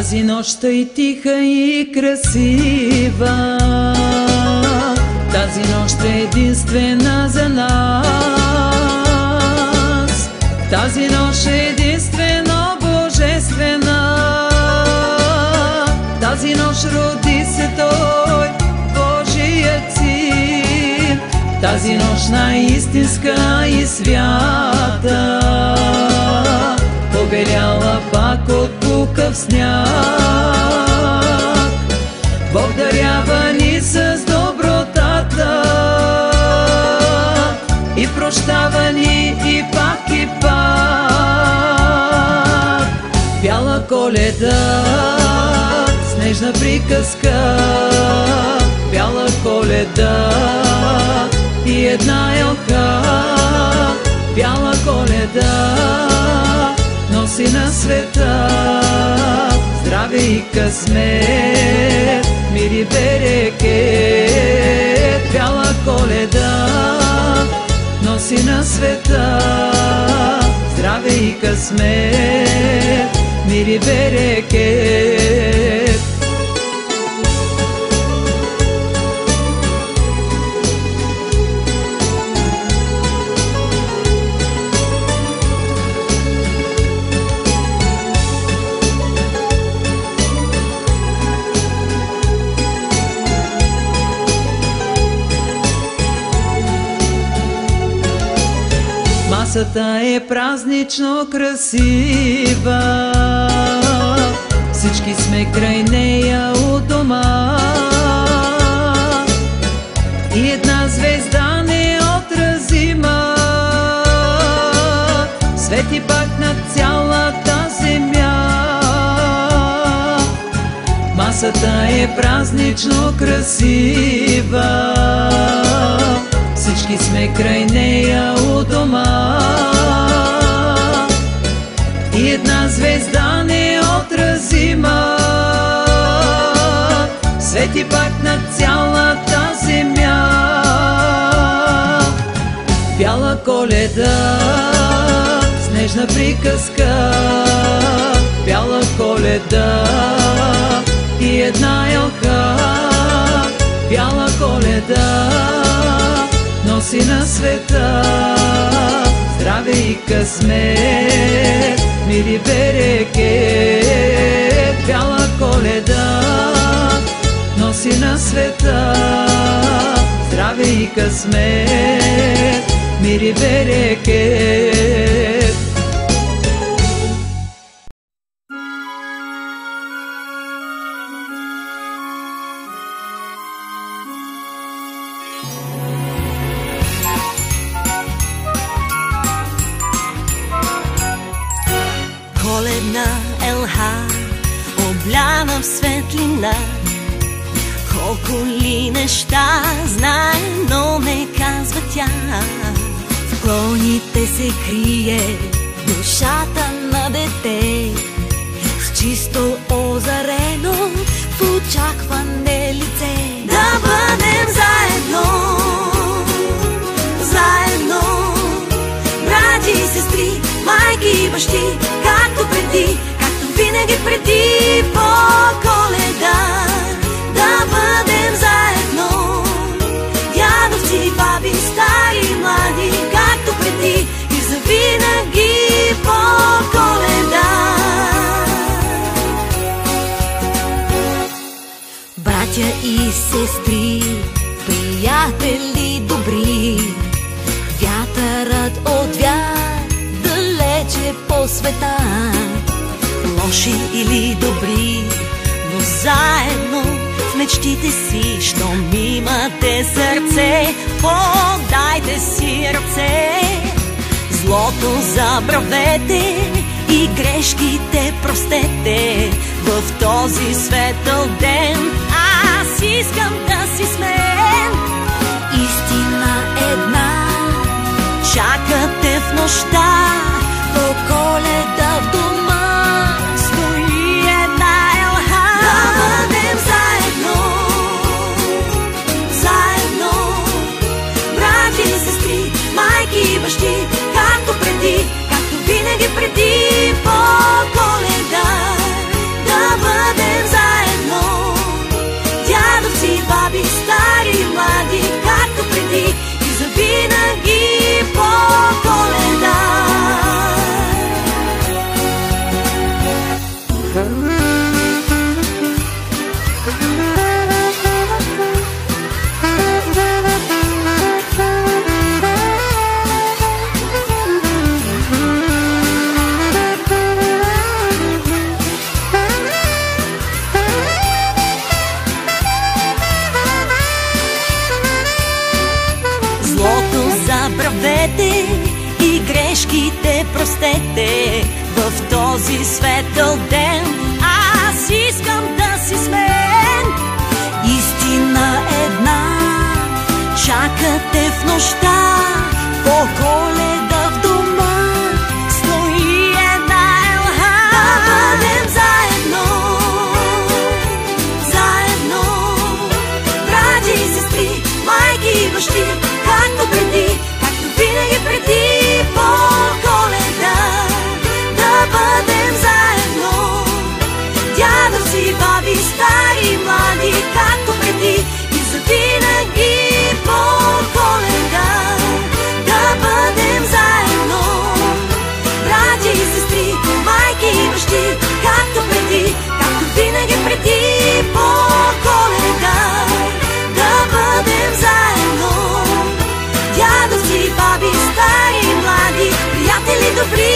Тази нощ е и тиха и красива, тази нощ е единствена за нас, тази нощ е единствено божествена, тази нощ роди се Той, Божият Син, тази нощ най-истинска и свята, побеляла пак от пукав сняг. Бог дарява ни с добротата и прощава ни и пак и пак. Бяла Коледа, снежна приказка, бяла Коледа и една елка. Бяла Коледа носи на света здраве и късмет, мир и берекет. Бяла Коледа носи на света здраве и късмет, мир и берекет. Масата е празнично красива, всички сме край нея у дома, и една звезда неотразима свети пак над цялата земя. Масата е празнично красива, всички сме край нея у дома, и една звезда неотразима свети пак над цялата земя. Бяла Коледа, снежна приказка, бяла Коледа и една елка. Бяла Коледа носи на света здраве и късмет, мир и берекет. Бяла Коледа носи на света здраве и късмет, мир и берекет. Коледна елха, обляна в светлина, колко ли неща знае, но не казва тя. В клоните се крие душата на дете, с чисто озарено в очакване лице. Да бъдем заедно, заедно, брати и сестри, майки и бащи, както преди, както винаги преди по Коледа. Да бъдем заедно, дядовци, баби, стари, млади, както преди и завинаги по Коледа. Братя и сестри, приятели добри, вятърът отвя далече по света. Лоши или добри, но заедно в мечтите си, щом имате сърце, подайте си ръце. Злото забравете и грешките простете. В този светъл ден аз искам да си с мен. Истина една чакате в нощта, по Коледа в дома стои една елха. Да бъдем заедно, заедно, брати и сестри, майки и бащи, както преди, както винаги преди по Коледа. Да бъдем Злото забравете и грешките простете. В този светъл ден аз искам да си с мен. Истина една чакате в нощта, по Коледа в дома стои една елха. Да бъдем заедно, заедно, братя и сестри, майки и бащи, както преди, както винаги преди по Коледа. Да бъдем заедно, дядовци, баби, стари, млади, както преди и завинаги по Коледа. Да бъдем заедно, братя и сестри, майки и бащи, както преди, както винаги преди по Коледа. Да бъдем заедно, дядовци, баби, стари, млади, приятели добри,